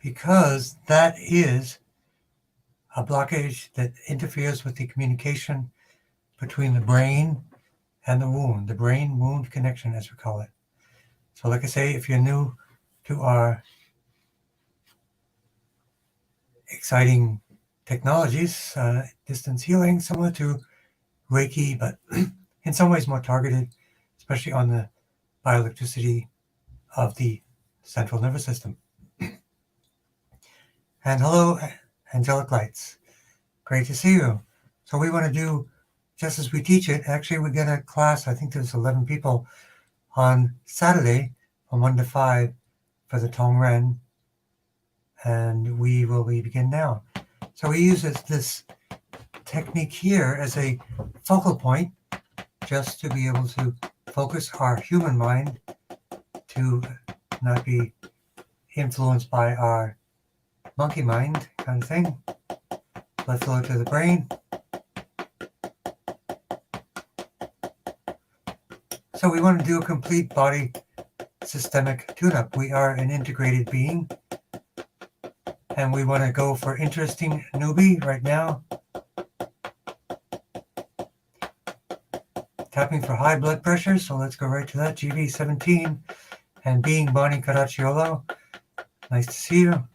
because that is a blockage that interferes with the communication between the brain and the brain-wound connection, as we call it. So like I say, if you're new to our exciting technologies, distance healing, similar to Reiki, but in some ways more targeted, especially on the bioelectricity of the central nervous system. And hello, angelic lights. Great to see you. So we want to do just as we teach it. Actually, we get a class, I think there's 11 people on Saturday from 1 to 5 for the Tongren, and we will begin now. So we use this technique here as a focal point, just to be able to focus our human mind to not be influenced by our monkey mind kind of thing. Blood flow to the brain. So we want to do a complete body systemic tune-up. We are an integrated being, and we want to go for interesting newbie right now. Tapping for high blood pressure, so let's go right to that. GV17 and being Bonnie Caracciolo. Nice to see you.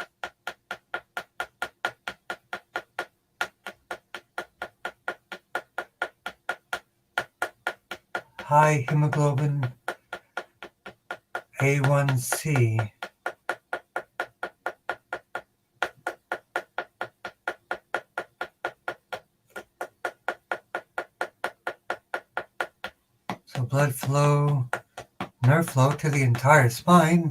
High hemoglobin A1C. So blood flow, nerve flow to the entire spine.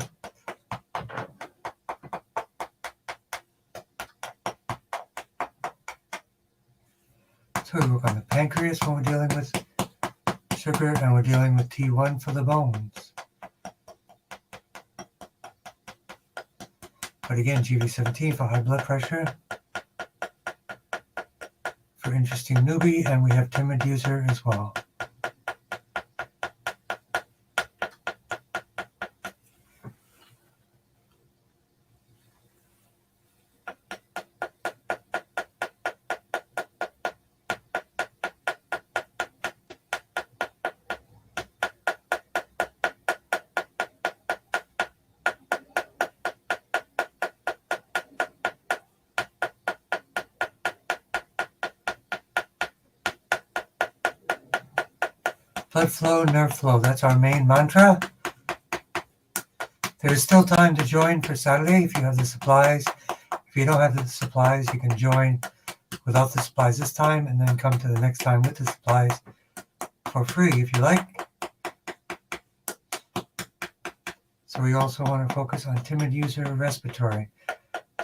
So we work on the pancreas when we're dealing with sugar, and we're dealing with T1 for the bones. But again, GV17 for high blood pressure, for interesting newbie, and we have timid user as well. Blood flow, nerve flow, that's our main mantra. There is still time to join for Saturday if you have the supplies. If you don't have the supplies, you can join without the supplies this time and then come to the next time with the supplies for free if you like. So we also want to focus on timid user respiratory.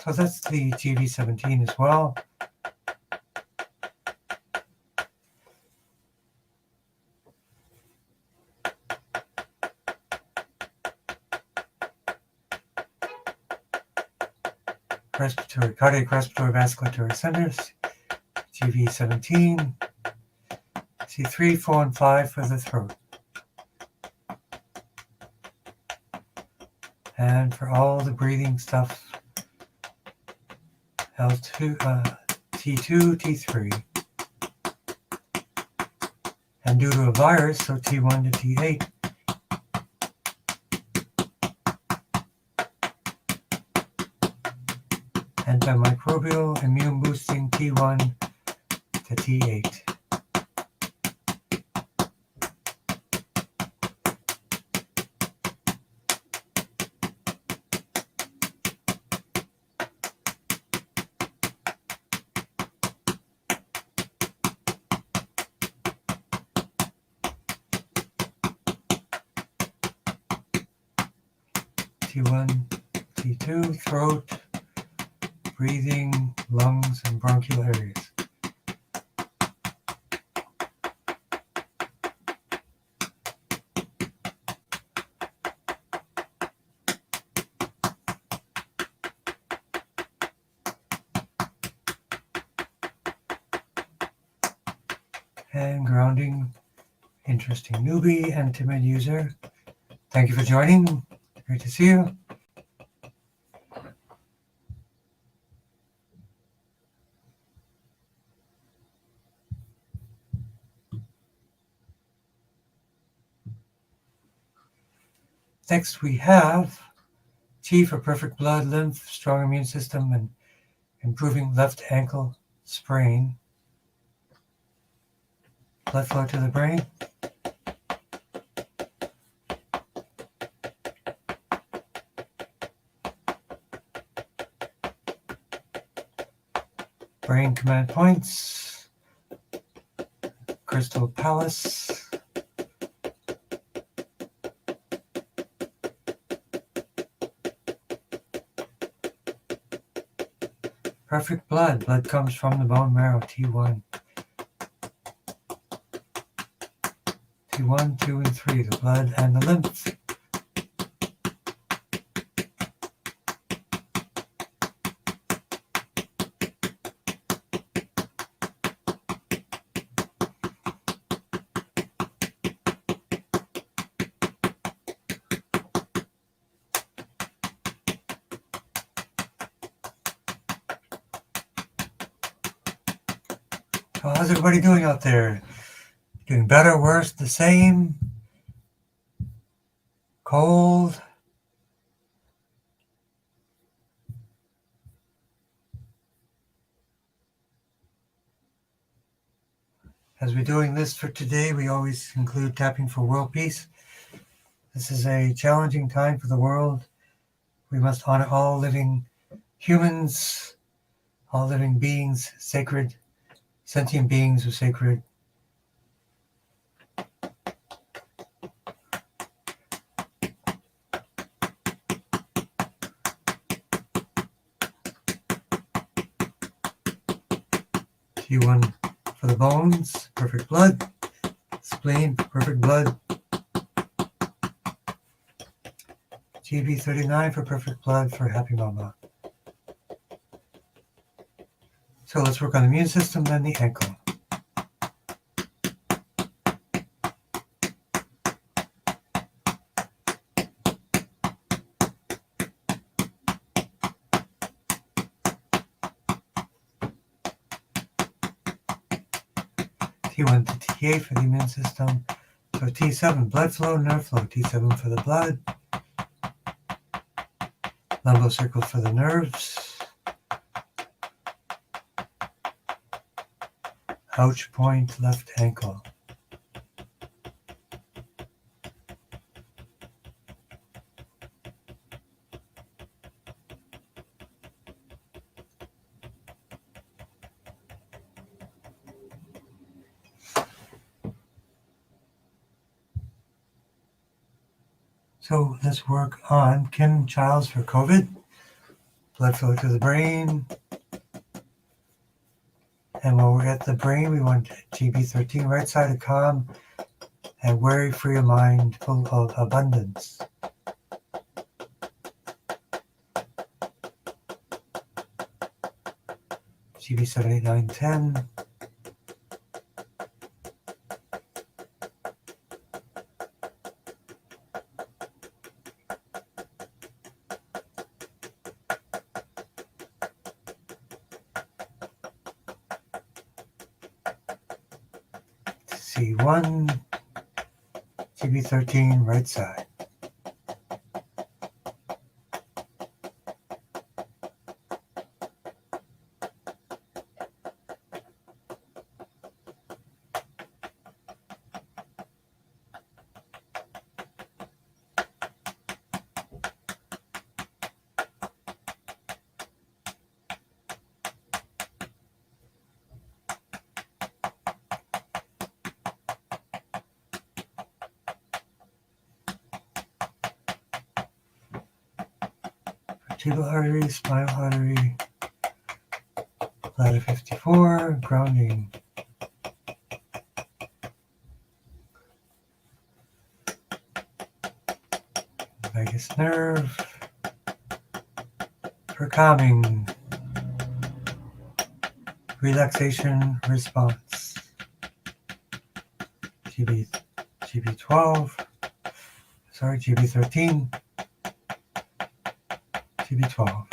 So that's the GV17 as well. Respiratory, cardiac respiratory vasculatory centers, GV17, C3, 4, and 5 for the throat. And for all the breathing stuff, L2, T2, T3. And due to a virus, so T1 to T8. Antimicrobial immune boosting T1 to T8. T1, T2, throat, breathing, lungs, and bronchial areas. And grounding, interesting newbie and timid user. Thank you for joining. Great to see you. Next we have T for perfect blood, lymph, strong immune system, and improving left ankle sprain. Blood flow to the brain. Brain command points. Crystal Palace. Perfect blood. Blood comes from the bone marrow, T1. T1, 2, and 3, the blood and the lymph. So how's everybody doing out there? Doing better, worse, the same? Cold? As we're doing this for today, we always include tapping for world peace. This is a challenging time for the world. We must honor all living humans, all living beings, sacred, sentient beings are sacred. T1 for the bones, perfect blood. Spleen, perfect blood. GB39 for perfect blood for happy mama. So let's work on the immune system and the ankle. T1 to T8 for the immune system. So T7, blood flow, nerve flow. T7 for the blood. Lumbocircle for the nerves. Ouch point, left ankle. So let's work on Kim Childs for COVID. Blood flow to the brain. And while we're at the brain, we want GB13, right side of calm and worry-free of mind, full of abundance. GB 7, 8, 9, 10. C1, GB13, right side. Vertebral artery, spinal artery, bladder 54, grounding. Vagus nerve for calming, relaxation response. GB12, sorry, GB13, GB12.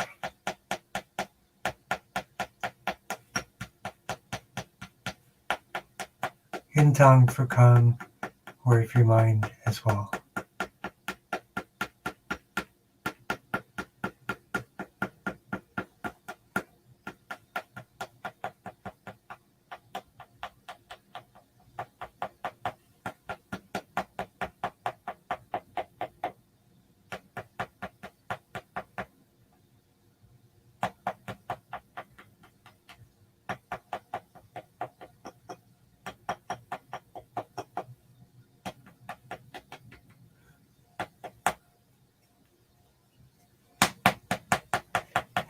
Hidden tongue for calm, worry-free mind as well.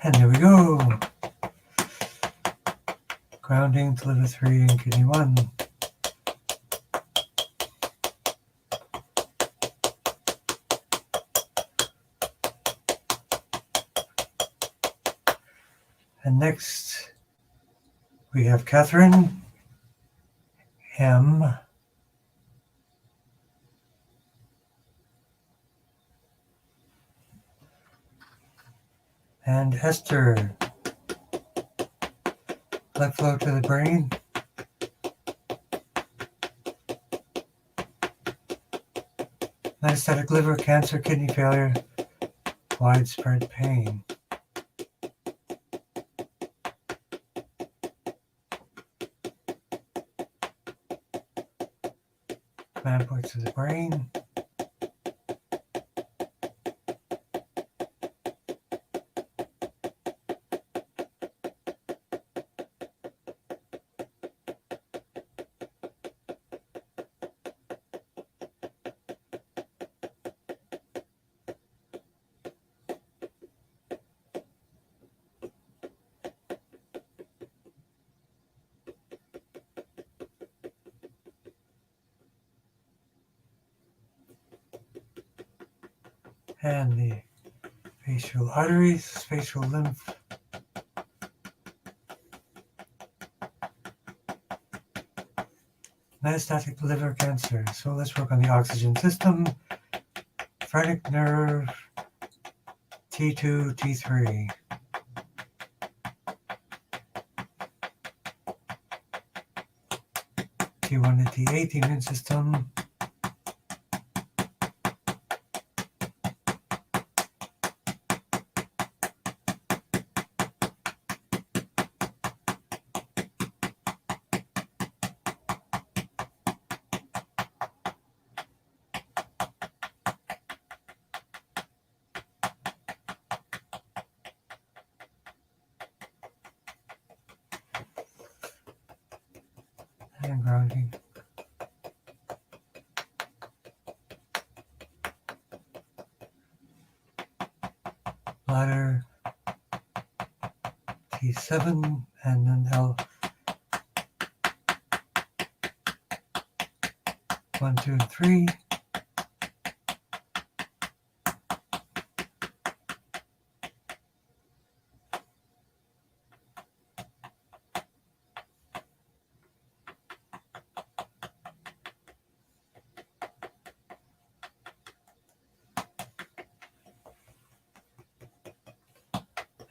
And there we go. Grounding to liver 3 and kidney 1. And next we have Catherine M. And Esther. Blood flow to the brain. Metastatic liver cancer, kidney failure, widespread pain. Command points to the brain. And the facial arteries, facial lymph. Metastatic liver cancer. So let's work on the oxygen system. Phrenic nerve, T2, T3. T1 to T8, the immune system. And grounding. Bladder, T7, and then L. 1, 2, and 3.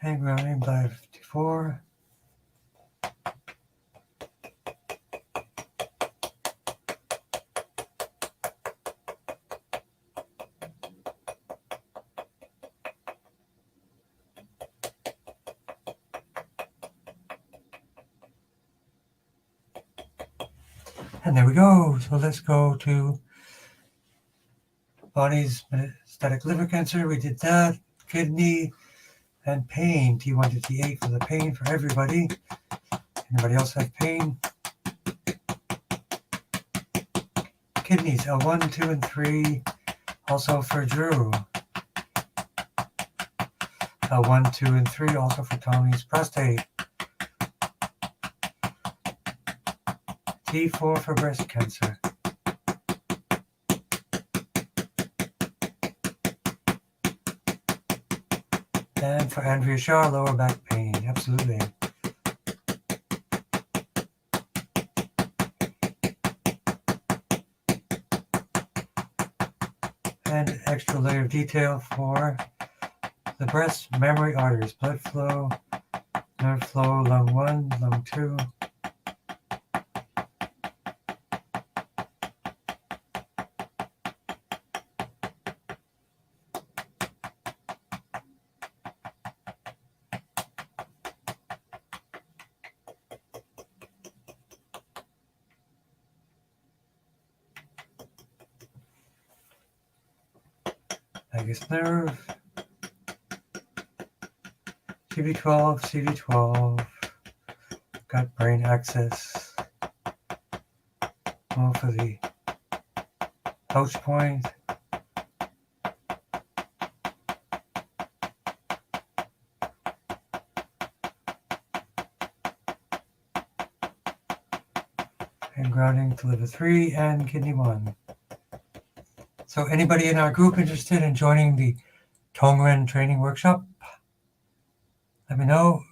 And grounding, bladder 54. And there we go. So let's go to body's metastatic liver cancer. We did that. Kidney and pain. T1 to T8 for the pain for everybody. Anybody else have pain? Kidneys, L1, 2, and 3. Also for Drew. L1, 2, and 3. Also for Tommy's prostate. T4 for breast cancer. And for Andrea Shaw, lower back pain. Absolutely. And extra layer of detail for the breast memory arteries, blood flow, nerve flow, lung 1, lung 2. Vagus nerve, CV12, CV12, gut brain axis, more for the pouch point, and grounding to liver 3 and kidney 1. So anybody in our group interested in joining the Tongren training workshop, let me know.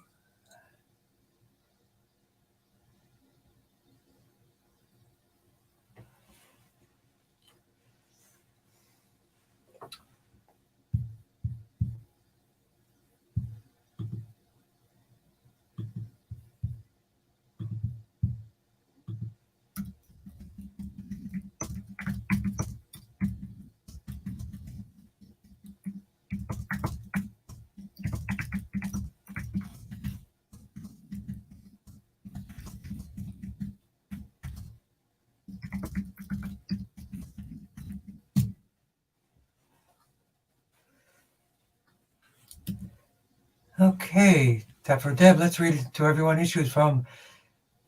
Okay, tap for Deb. Let's read it to everyone. Issues from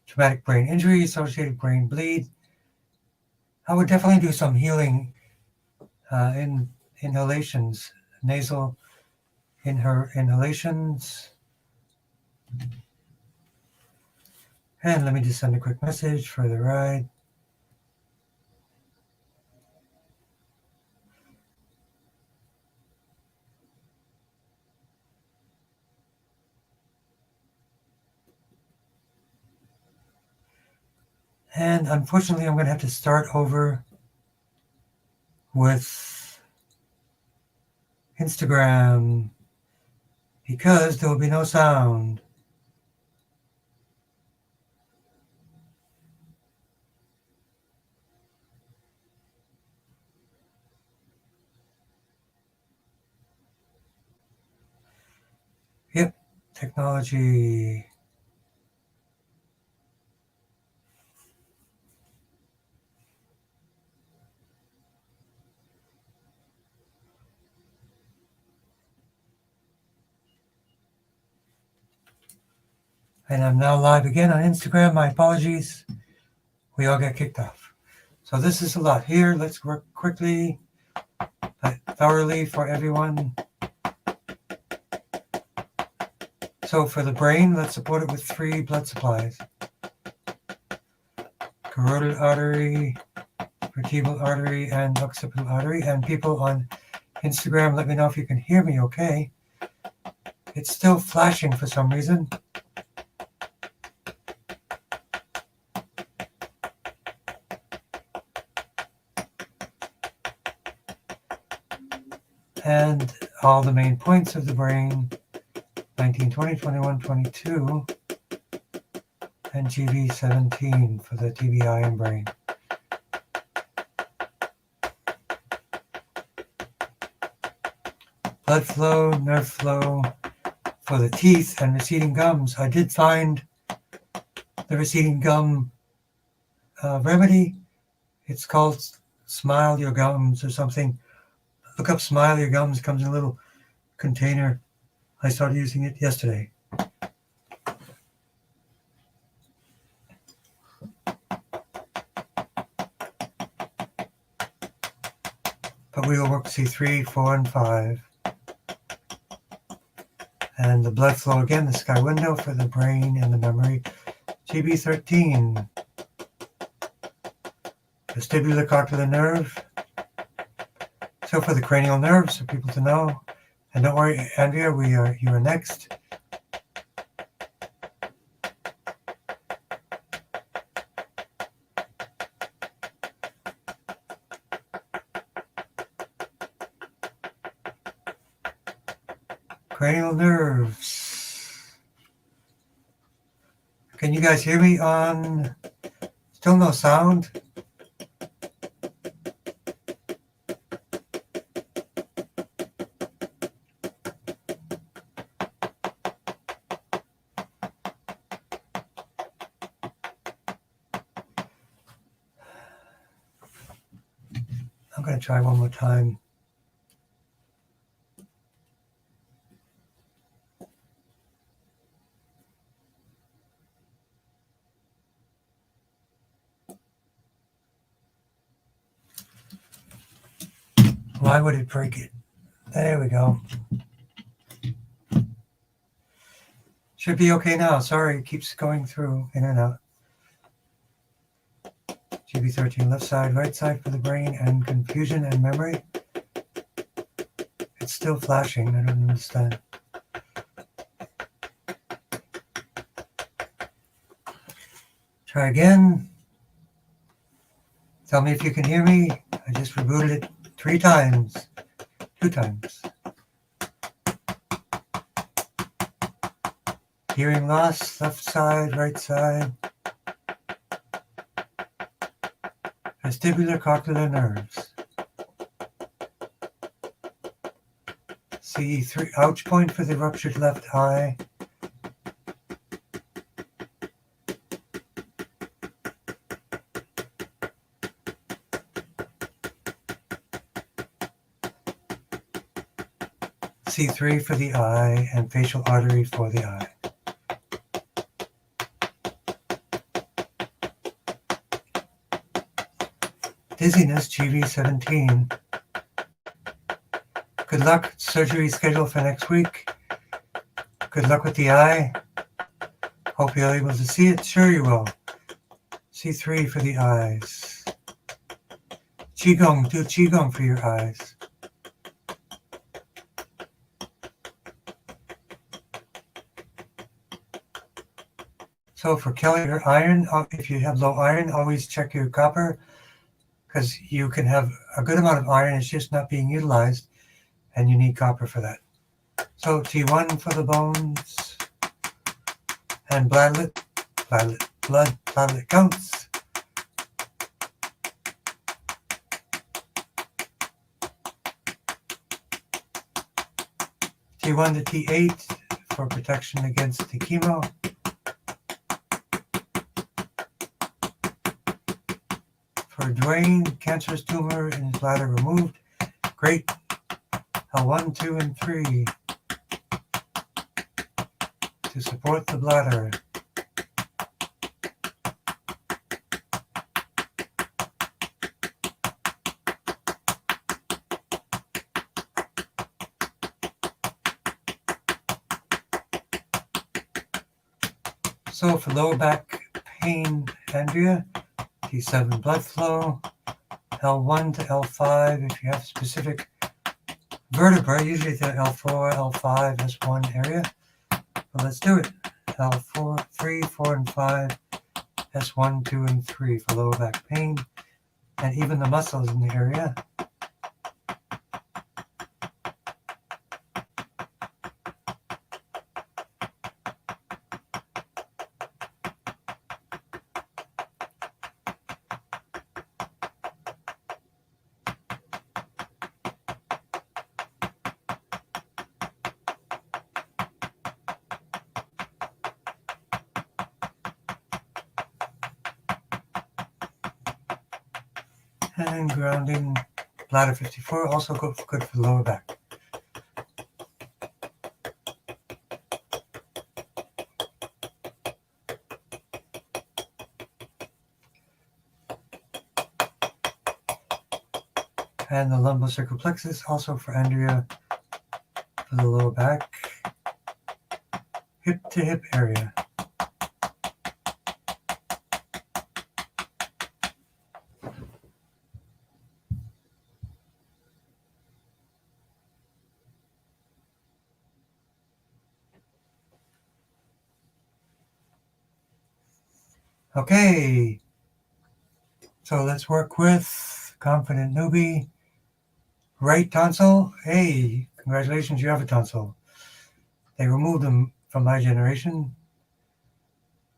traumatic brain injury, associated brain bleed. I would definitely do some healing in inhalations, nasal inhalations. And let me just send a quick message for the ride. And unfortunately, I'm going to have to start over with Instagram because there will be no sound. Yep, technology. And I'm now live again on Instagram. My apologies. We all got kicked off. So this is a lot here. Let's work quickly, but thoroughly for everyone. So for the brain, let's support it with 3 blood supplies. Carotid artery, vertebral artery, and occipital artery. And people on Instagram, let me know if you can hear me okay. It's still flashing for some reason. And all the main points of the brain, 19, 20, 21, 22, and GB17 for the TBI and brain. Blood flow, nerve flow for the teeth and receding gums. I did find the receding gum remedy. It's called Smile Your Gums or something. Look up Smile Your Gums. It comes in a little container. I started using it yesterday. But we will work C3, 4, and 5. And the blood flow again, the sky window for the brain and the memory. GB13. Vestibular cochlear nerve. So for the cranial nerves, for people to know. And don't worry, Andrea, you are next. Cranial nerves. Can you guys hear me on? Still no sound? I'm going to try one more time. Why would it break it? There we go. Should be okay now. Sorry, it keeps going through in and out. GB13 left side, right side for the brain and confusion and memory. It's still flashing, I don't understand. Try again. Tell me if you can hear me. I just rebooted it 3 times. 2 times. Hearing loss, left side, right side. Vestibular cochlear nerves. C3, ouch point for the ruptured left eye. C3 for the eye and facial artery for the eye. Dizziness, GV17. Good luck. Surgery scheduled for next week. Good luck with the eye. Hope you're able to see it. Sure you will. C3 for the eyes. Qigong. Do Qigong for your eyes. So for killing your iron, if you have low iron, always check your copper, because you can have a good amount of iron, it's just not being utilized, and you need copper for that. So T1 for the bones, and blood counts. T1 to T8 for protection against the chemo. For Dwayne, cancerous tumor in his bladder removed. Great. L1, 2, and 3 to support the bladder. So for lower back pain, Andrea, T7 blood flow, L1 to L5 if you have specific vertebra, usually the L4, L5, S1 area. But let's do it. L4, 3, 4, and 5, S1, 2, and 3 for lower back pain, and even the muscles in the area. And grounding, bladder 54, also good for the lower back. And the lumbosacral plexus, also for Andrea, for the lower back, hip to hip area. Okay, so let's work with Confident Newbie. Right tonsil. Hey, congratulations, you have a tonsil. They removed them from my generation.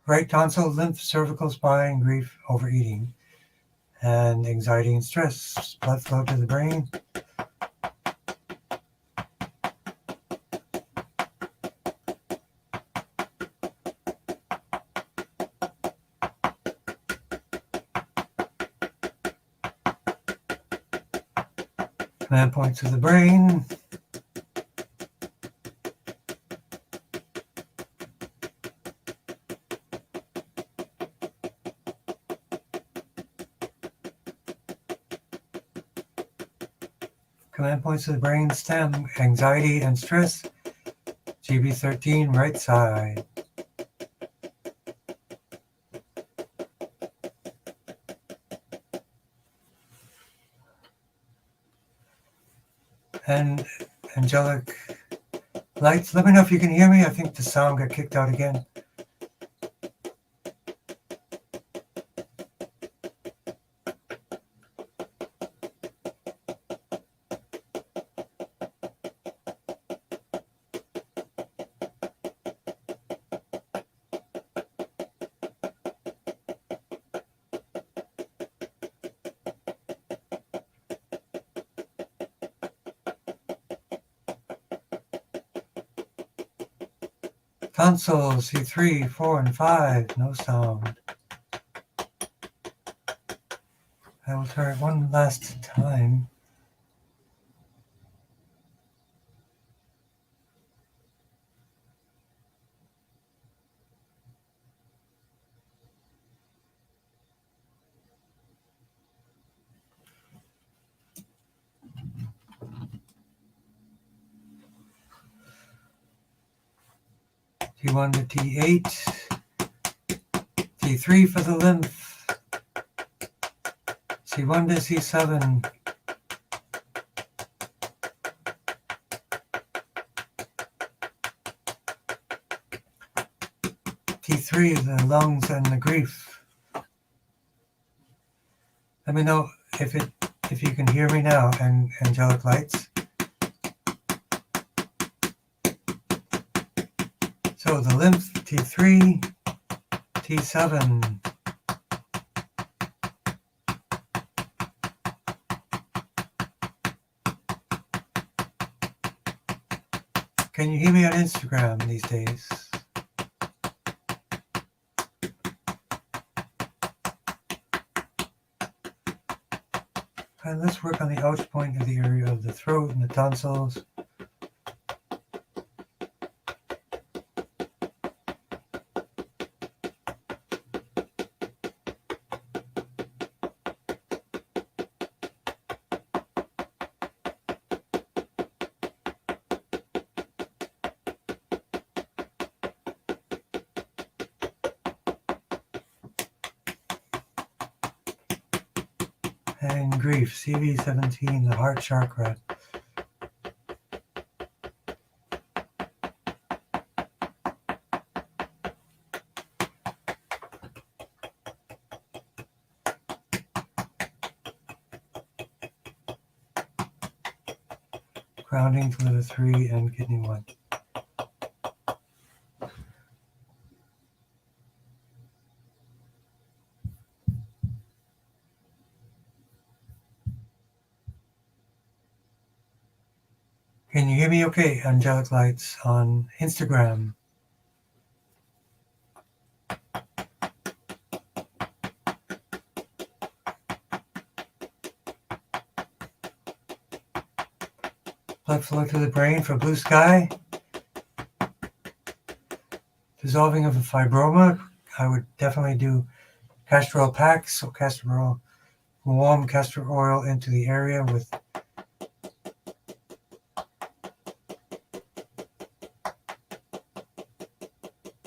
Right tonsil, lymph, cervical, spine, grief, overeating, and anxiety and stress. Blood flow to the brain. Command points to the brain. Command points to the brain stem, anxiety and stress, GB13, right side. and angelic lights. Let me know if you can hear me. I think the sound got kicked out again. Console C3, 4, and 5, no sound. I will try it one last time. T1 to T8, T3 for the lymph, C1 to C7, T3 the lungs and the grief. Let me know if you can hear me now, and angelic lights. So the lymph, T3, T7. Can you hear me on Instagram these days? And let's work on the ouch point of the area of the throat and the tonsils. And grief, CV17, the heart chakra. Grounding to liver 3 and kidney 1. Can you hear me okay, angelic lights, on Instagram? Blood flow to the brain for blue sky. Dissolving of the fibroma. I would definitely do castor oil packs, so castor oil, warm castor oil into the area with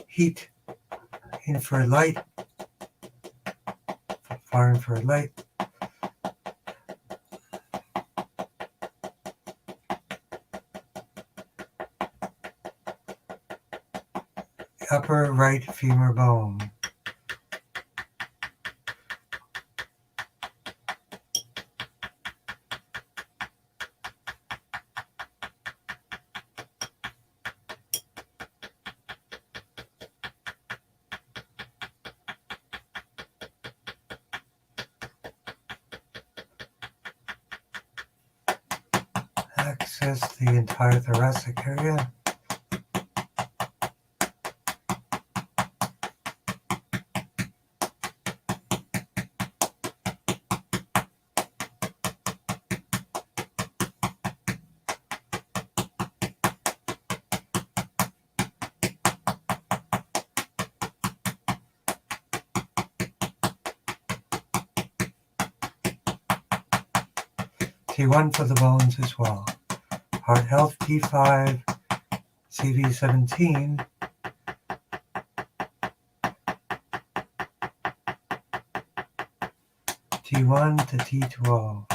heat, infrared light, far infrared light. Upper right femur bone. Access the entire thoracic area. T1 for the bones as well. Heart health, T5, CV17. T1 to T12.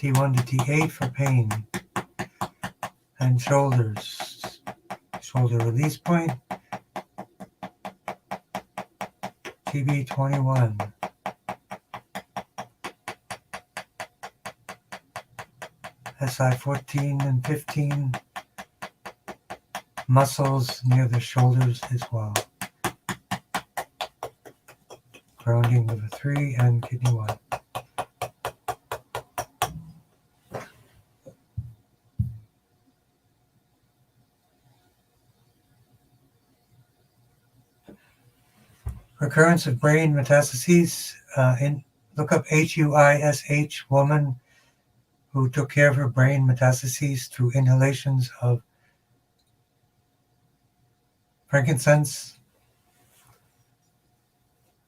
T1 to T8 for pain. And shoulders. Shoulder release point. TB21. SI14 and 15. Muscles near the shoulders as well. Grounding liver 3 and kidney 1. Recurrence of brain metastases. Look up HUISH, woman who took care of her brain metastases through inhalations of frankincense.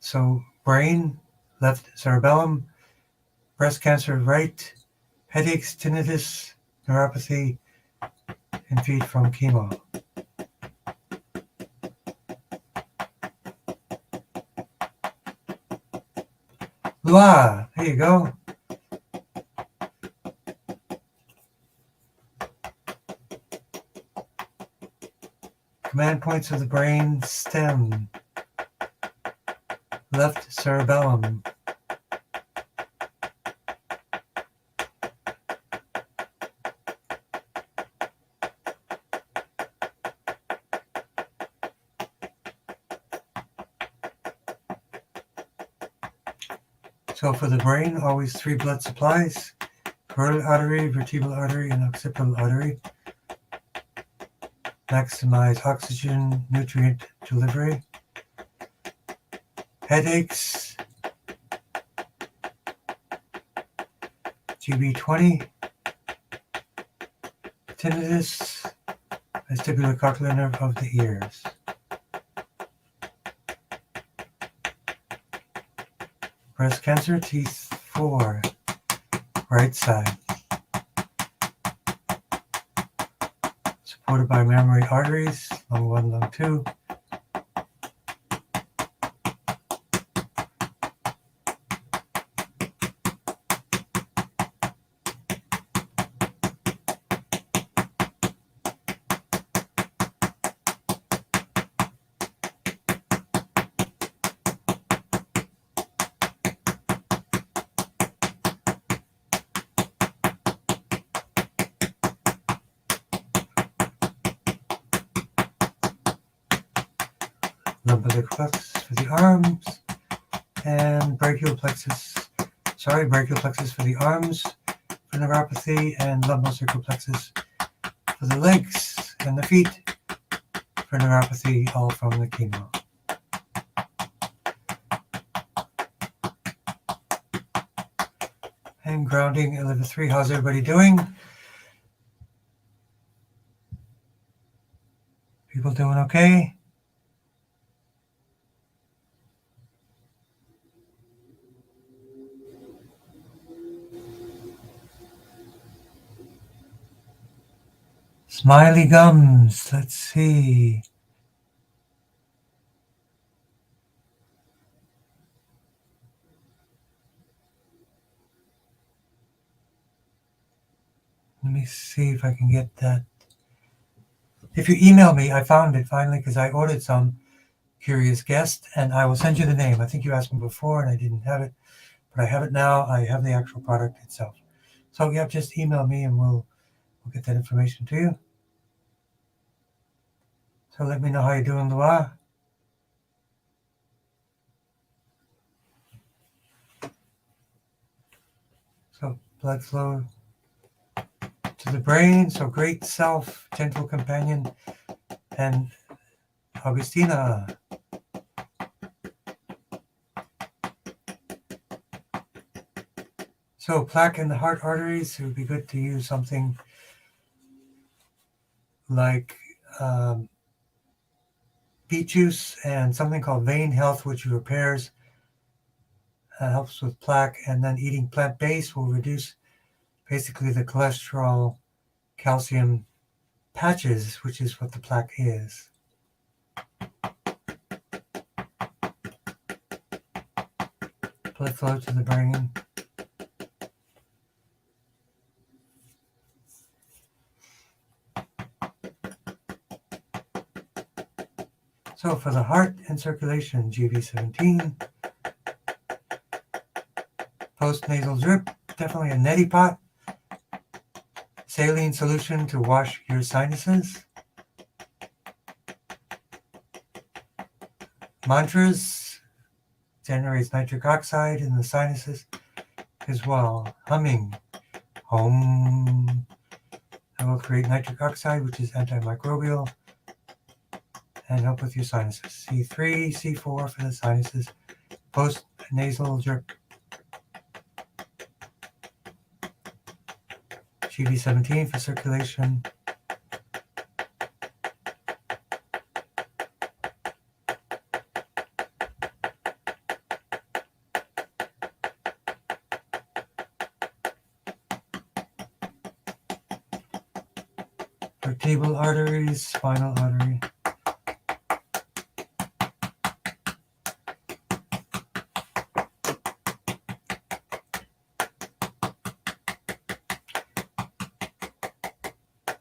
So brain, left cerebellum, breast cancer right, headaches, tinnitus, neuropathy, and feed from chemo. Lua, there you go. Command points of the brain stem. Left cerebellum. So for the brain, always 3 blood supplies: carotid artery, vertebral artery, and occipital artery. Maximize oxygen nutrient delivery. Headaches, GB20. Tinnitus, vestibular cochlear nerve of the ears. Breast cancer, T4, right side. Supported by mammary arteries, lung 1, lung 2. Lumbric plexus for the arms, and brachial plexus for the arms for neuropathy, and lumbosacral plexus for the legs and the feet for neuropathy, all from the chemo. And grounding at liver 3. How's everybody doing? People doing okay? Smiley gums, let's see. Let me see if I can get that. If you email me, I found it finally because I ordered some, Curious Guest, and I will send you the name. I think you asked me before and I didn't have it, but I have it now. I have the actual product itself. So yeah, just email me and we'll get that information to you. So let me know how you're doing, Lua. So blood flow to the brain. So great self, gentle companion, and Augustina. So plaque in the heart arteries, it would be good to use something like beet juice and something called Vein Health, which repairs, helps with plaque, and then eating plant-based will reduce basically the cholesterol, calcium patches, which is what the plaque is. Blood flow to the brain. So for the heart and circulation, GV17, post-nasal drip, definitely a neti pot, saline solution to wash your sinuses, mantras, generates nitric oxide in the sinuses as well, humming, hum, that will create nitric oxide, which is antimicrobial, and help with your sinuses. C3, C4 for the sinuses, post-nasal drip. GV17 for circulation. Vertebral arteries, spinal artery.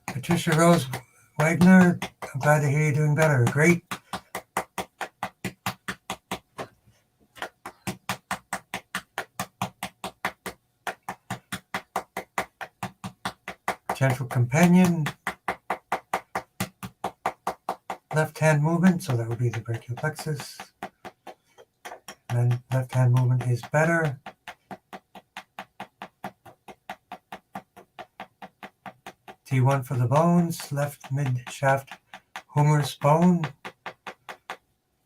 Patricia Rose Wagner, I'm glad to hear you're doing better. Great. Gentle companion. Left hand movement, so that would be the brachial plexus. And left hand movement is better. T1 for the bones, left mid shaft humerus bone.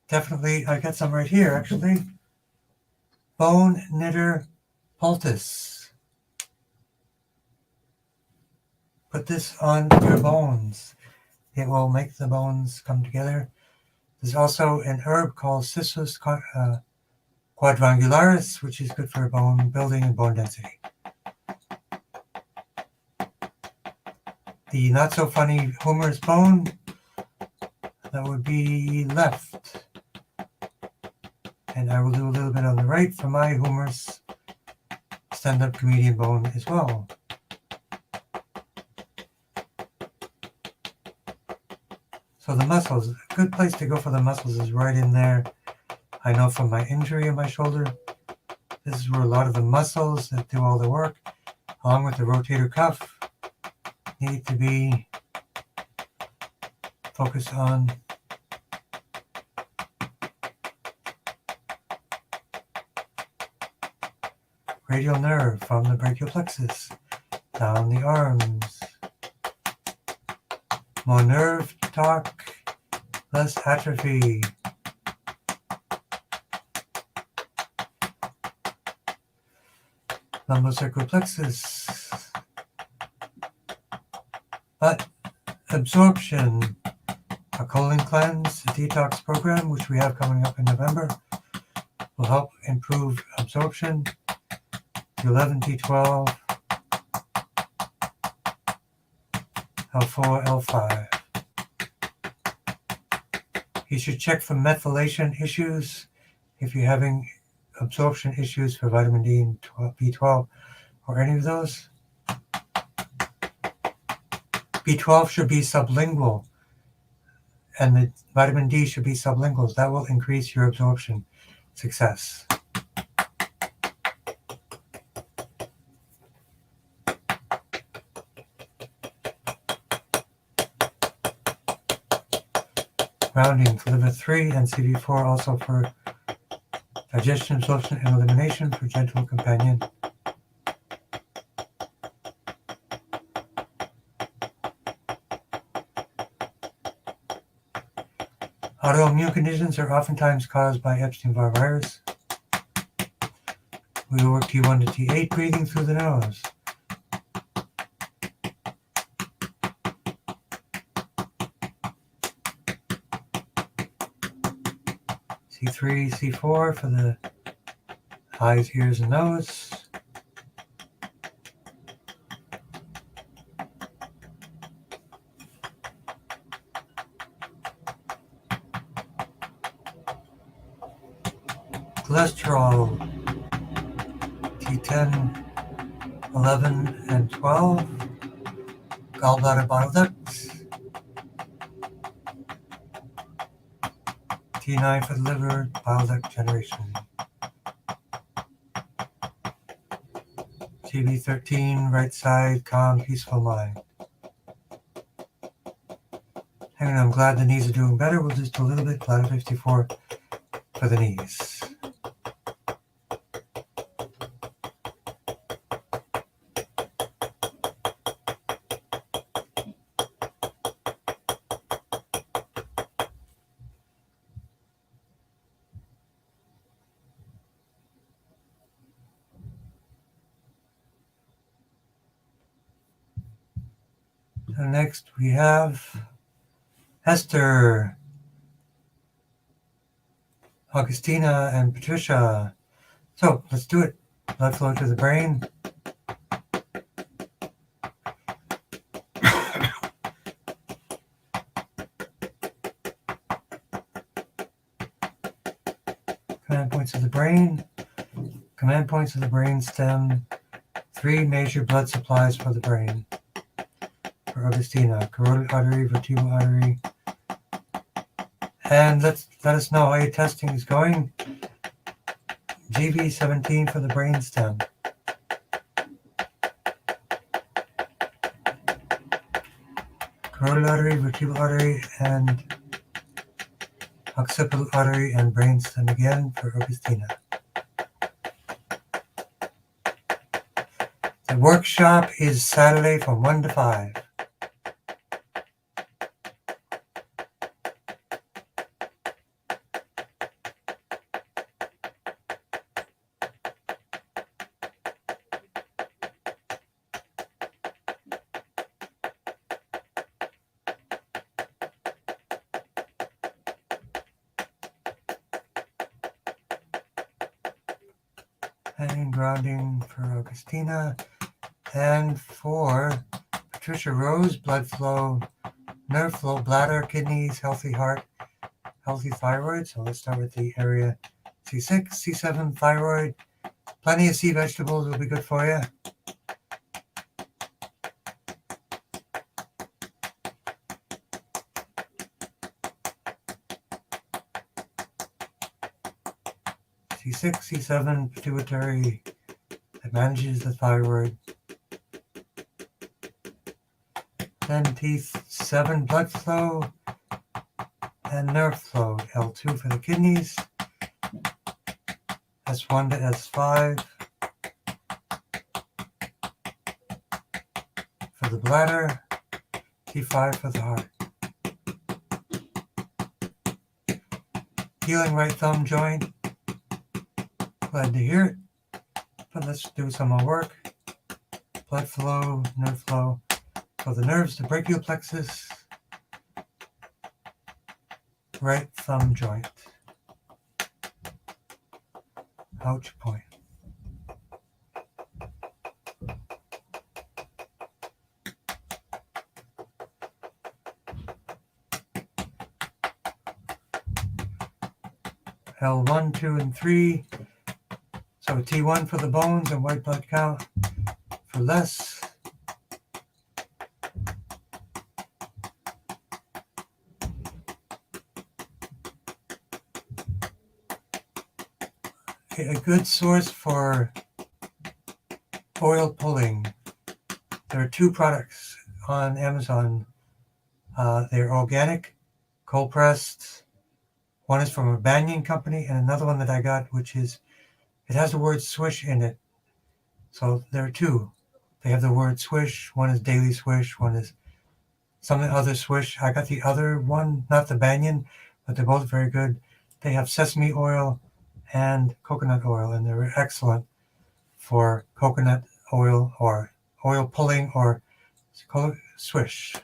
Definitely, I got some right here actually. Bone knitter poultice. Put this on your bones. It will make the bones come together. There's also an herb called Cissus quadrangularis, which is good for bone building and bone density. The not so funny humerus bone, that would be left. And I will do a little bit on the right for my humerus stand-up comedian bone as well. So the muscles, a good place to go for the muscles is right in there. I know from my injury in my shoulder, this is where a lot of the muscles that do all the work, along with the rotator cuff, need to be focused on. Radial nerve from the brachial plexus, down the arms. More nerve talk, less atrophy. Lumbosacral plexus. But absorption, a colon cleanse, a detox program, which we have coming up in November, will help improve absorption. 11, T12, L4, L5. You should check for methylation issues if you're having absorption issues for vitamin D and B12 or any of those. B12 should be sublingual and the vitamin D should be sublingual. That will increase your absorption success. Grounding for liver 3 and CV4, also for digestion, absorption, and elimination for gentle companion. Autoimmune conditions are oftentimes caused by Epstein-Barr virus. We will work T1 to T8, breathing through the nose. C3, C4 for the eyes, ears, and nose. Cholesterol, T10, 11, and 12. Gallbladder bile ducts. T9 for the liver, bile duct generation. TV13, right side, calm, peaceful mind. And I'm glad the knees are doing better. We'll just do a little bit, bladder 54 for the knees. And next we have Esther, Augustina, and Patricia. So let's do it. Blood flow to the brain. Command points of the brain. Command points of the brain stem. 3 major blood supplies for the brain. For Augustina, carotid artery, vertebral artery. And let us know how your testing is going. GV17 for the brain stem. Carotid artery, vertebral artery, and occipital artery and brain stem again for Augustina. The workshop is Saturday from 1 to 5. And grounding for Augustina. And for Patricia Rose, blood flow, nerve flow, bladder, kidneys, healthy heart, healthy thyroid. So let's start with the area C6, C7, thyroid. Plenty of sea vegetables will be good for you. C6, C7, pituitary, that manages the thyroid. Then T7, blood flow and nerve flow. L2 for the kidneys. S1 to S5 for the bladder. T5 for the heart. Healing right thumb joint. Glad to hear it. But let's do some more work. Blood flow, nerve flow. For the nerves, the brachial plexus, right thumb joint, ouch point. L1, 2, and 3. So T1 for the bones and white blood count for less. A good source for oil pulling. There are 2 products on Amazon. They're organic, cold pressed. One is from a Banyan company, and another one that I got, which is, it has the word swish in it. So there are 2. They have the word swish. One is daily swish. One is some other swish. I got the other one, not the Banyan, but they're both very good. They have sesame oil and coconut oil, and they're excellent for coconut oil or oil pulling or swish.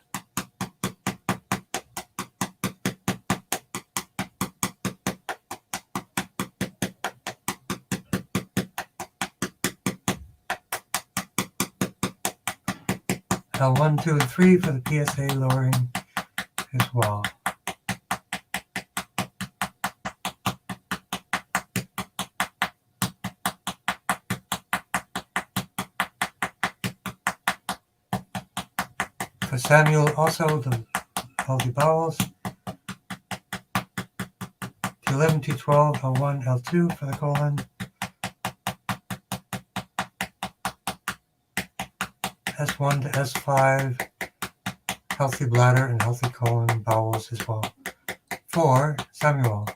L1, 2, and 3 for the PSA lowering as well. For Samuel, also the healthy bowels. 11 to 12, L1, L2 for the colon. S1 to S5, healthy bladder and healthy colon, bowels as well. For Samuel.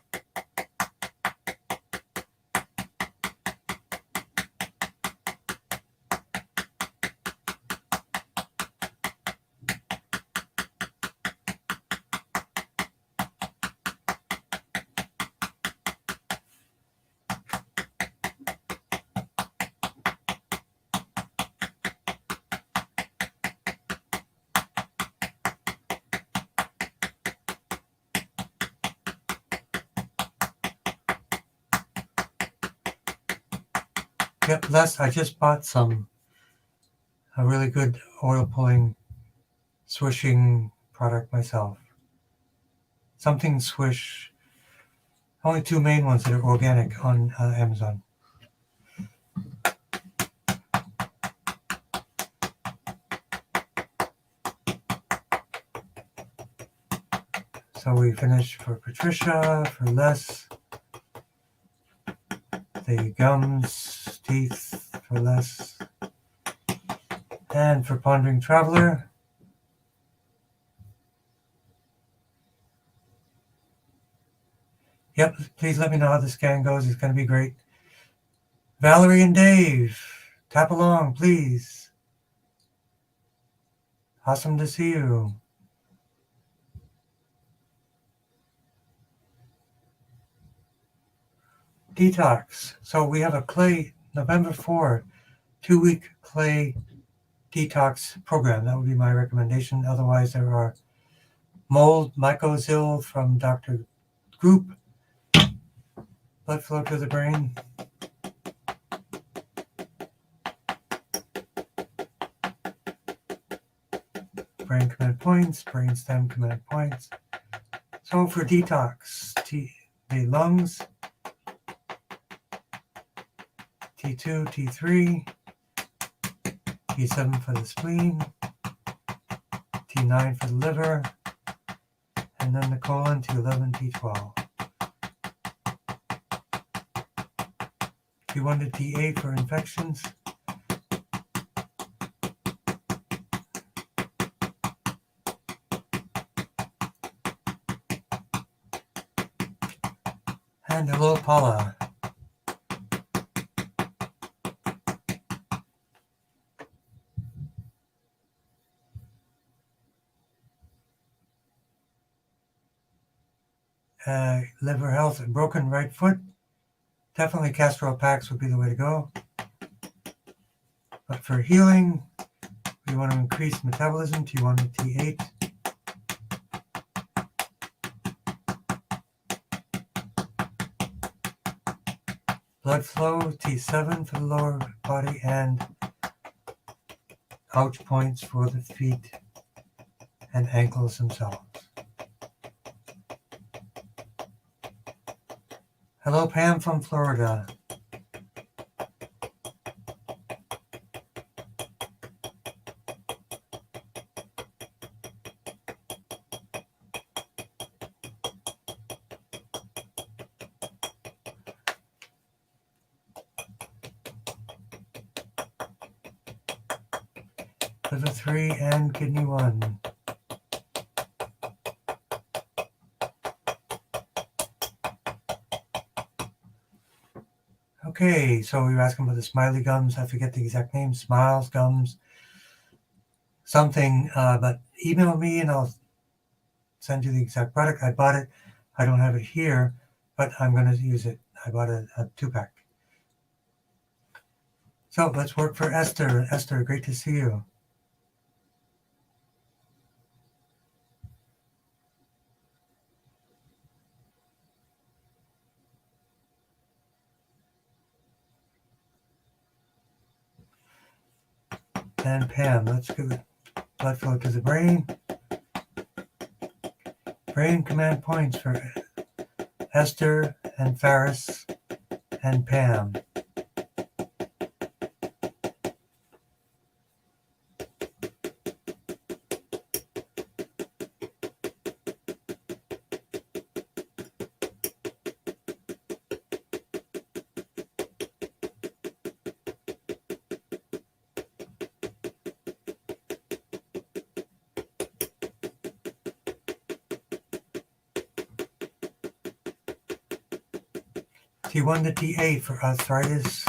Yep, Les, I just bought a really good oil pulling swishing product myself. Something Swish, only two main ones that are organic on Amazon. So we finished for Patricia, for Les, the gums, teeth for Les, and for Pondering Traveler. Yep, please let me know how the scan goes. It's going to be great. Valerie and Dave, tap along, please. Awesome to see you. Detox. So we have a clay, November 4, 2-week clay detox program. That would be my recommendation. Otherwise, there are mold, mycozil from Dr. Group, blood flow to the brain. Brain command points, brain stem command points. So for detox, the lungs, T2, T3, T7 for the spleen, T9 for the liver, and then the colon, T11, T12. T1 to T8 for infections. And hello, Paula. Liver health and broken right foot. Definitely Castro Packs would be the way to go. But for healing, we want to increase metabolism, T1 to T8. Blood flow, T7 for the lower body, and ouch points for the feet and ankles themselves. Hello, Pam from Florida. Liver 3 and kidney 1. Okay, so we were asking about the smiley gums. I forget the exact name. Smiles, gums, something. But email me and I'll send you the exact product. I bought it. I don't have it here, but I'm going to use it. I bought a 2-pack. So let's work for Esther. Esther, great to see you. And Pam, let's give it blood flow to the brain. Brain command points for Esther and Faris and Pam. T1 to T8 for arthritis,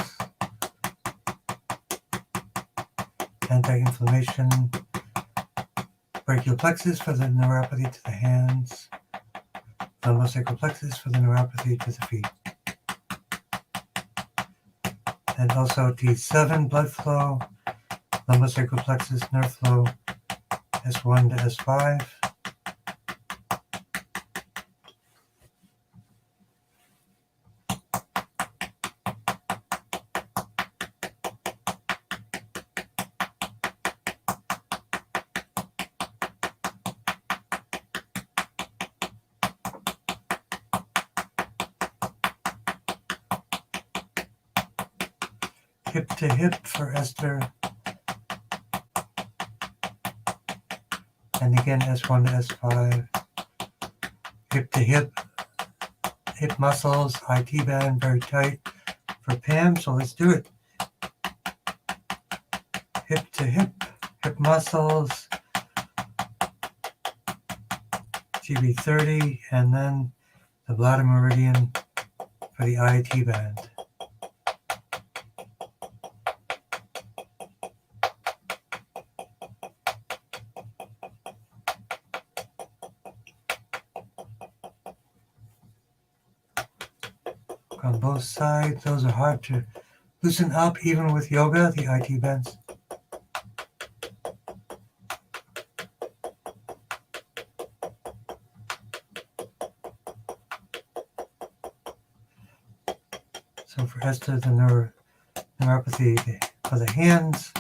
anti-inflammation, brachial plexus for the neuropathy to the hands, lumbosacral plexus for the neuropathy to the feet. And also T7 blood flow, lumbosacral plexus nerve flow, S1 to S5. Hip to hip for Esther, and again S1 to S5. Hip to hip muscles, IT band very tight for Pam, so let's do it. Hip to hip muscles, GB30, and then the bladder meridian for the IT band. On both sides, those are hard to loosen up even with yoga, the IT bands. So for Esther, the neuropathy for the hands,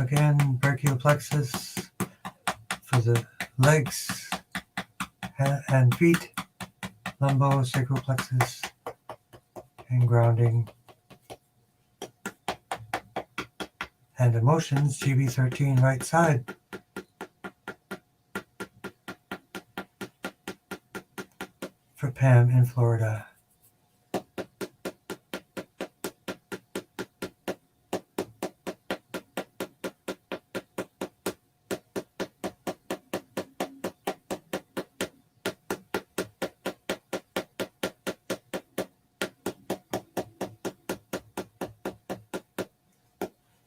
again, brachial plexus for the legs and feet, lumbosacral plexus, and grounding. And emotions, GB13 right side. For Pam in Florida.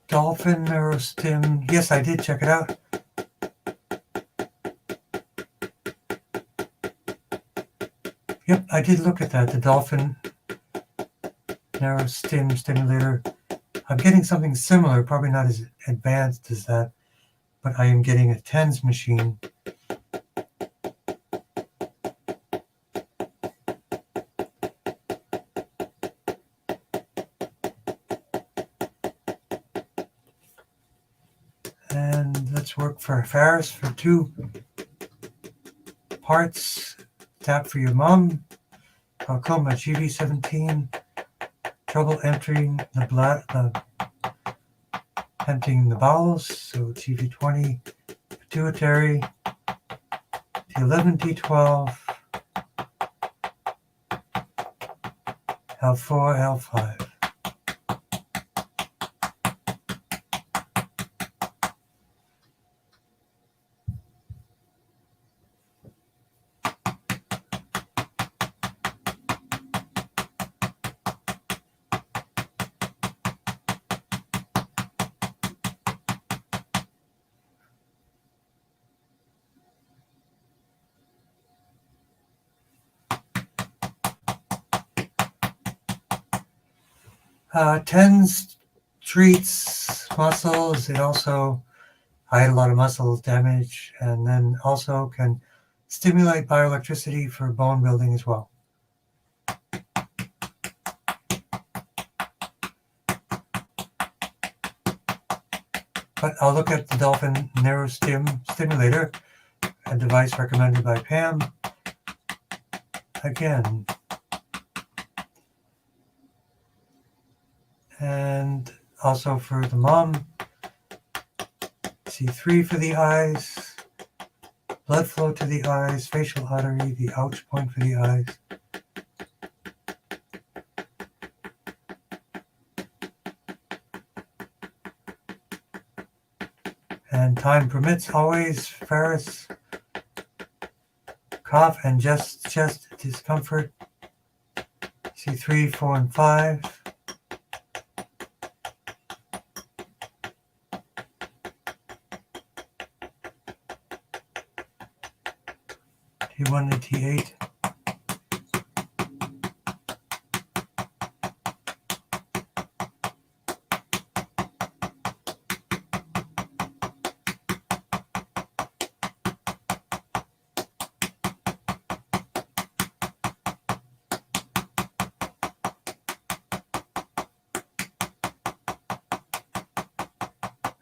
Dolphin neurostim. Yes, I did check it out. Yep, I did look at that. The Dolphin neurostim stimulator. I'm getting something similar, probably not as advanced as that, but I am getting a TENS machine. And let's work for Ferris for 2 parts. Tap for your mom. Glaucoma, GB17. Trouble emptying emptying the bowels. So GB20. Pituitary. T11, T12. L4, L5. TENS treats muscles. It also, I had a lot of muscle damage, and then also can stimulate bioelectricity for bone building as well. But I'll look at the Dolphin neurostim stimulator, a device recommended by Pam. Again. And also for the mom, C3 for the eyes, blood flow to the eyes, facial artery, the ouch point for the eyes. And time permits always, Ferris, cough and just chest discomfort, T3, 4, and 5. T1 to T8.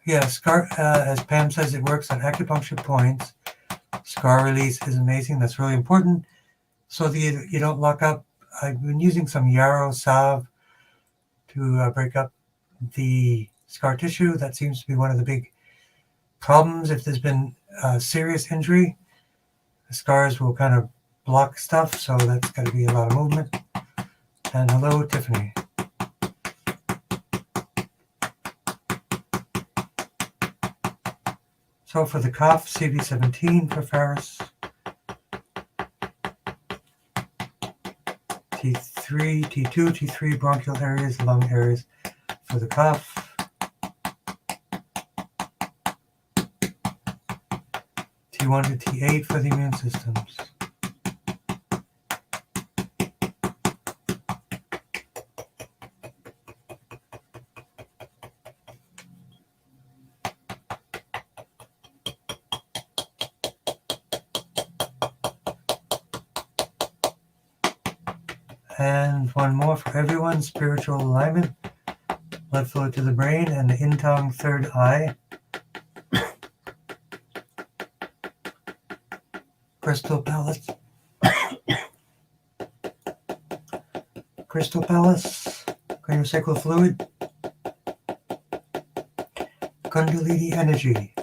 Yeah, scar, as Pam says, it works on acupuncture points. Scar release is amazing. That's really important so that you don't lock up. I've been using some yarrow salve to break up the scar tissue. That seems to be one of the big problems. If there's been serious injury, the scars will kind of block stuff, so that's got to be a lot of movement. And hello, Tiffany. So for the cough, CV17 for Ferris. T3, T2, T3 bronchial areas, lung areas for the cough. T1 to T8 for the immune systems. And one more for everyone, spiritual alignment, blood flow to the brain, and the Intong third eye. Crystal Palace. Crystal Palace, craniosacral fluid, Kundalini energy.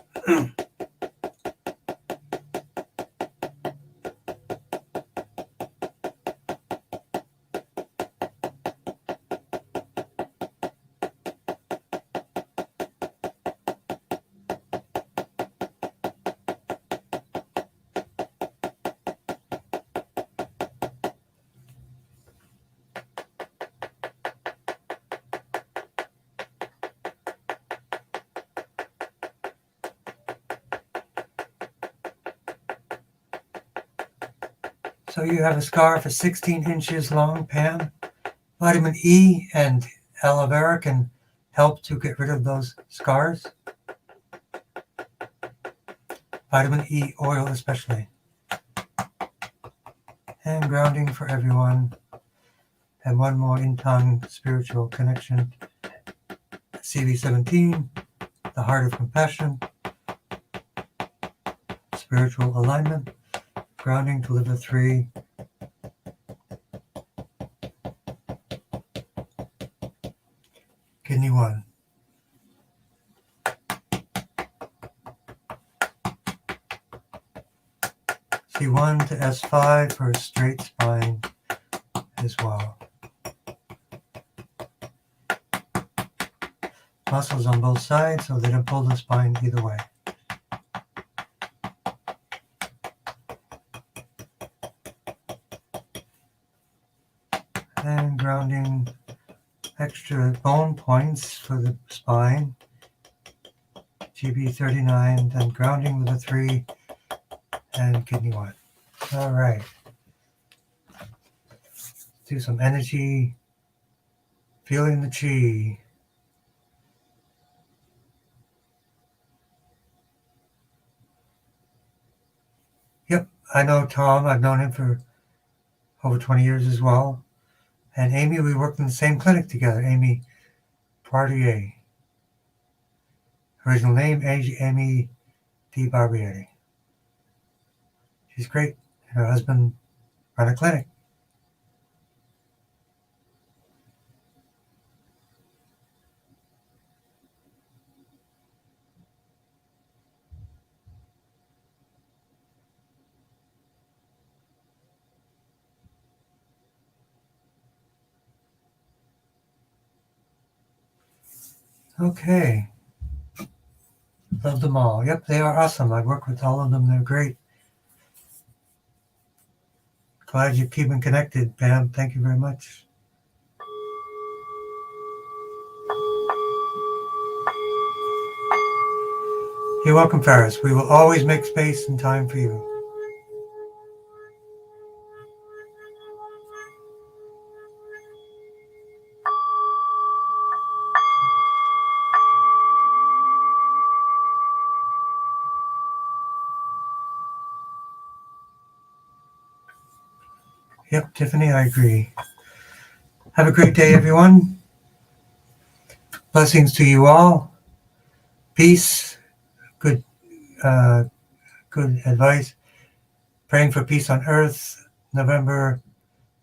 So you have a scar for 16 inches long, Pam. Vitamin E and aloe vera can help to get rid of those scars. Vitamin E oil especially. And grounding for everyone. And one more Intong spiritual connection. CV17, the heart of compassion. Spiritual alignment. Grounding to liver 3. Kidney 1. C1 to S5 for a straight spine as well. Muscles on both sides so they don't pull the spine either way. And grounding extra bone points for the spine. GB39, then grounding liver 3 and kidney 1. All right. Do some energy, feeling the chi. Yep, I know Tom. I've known him for over 20 years as well. And Amy, we worked in the same clinic together. Amy Poirier. Original name, Amy D. Barbieri. She's great. Her husband ran a clinic. Okay. Love them all. Yep, they are awesome. I work with all of them. They're great. Glad you're keeping connected, Pam. Thank you very much. You're welcome, Ferris. We will always make space and time for you. Yep, Tiffany, I agree. Have a great day, everyone. Blessings to you all. Peace. Good, good advice. Praying for peace on earth.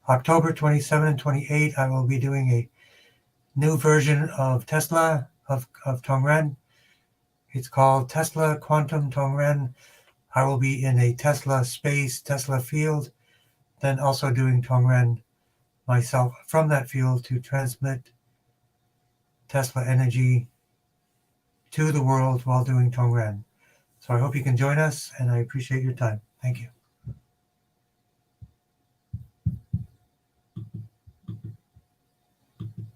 October 27 and 28, I will be doing a new version of Tesla, of Tongren. It's called Tesla Quantum Tongren. I will be in a Tesla space, Tesla field, then also doing Tongren myself from that field to transmit Tesla energy to the world while doing Tongren. So I hope you can join us, and I appreciate your time. Thank you.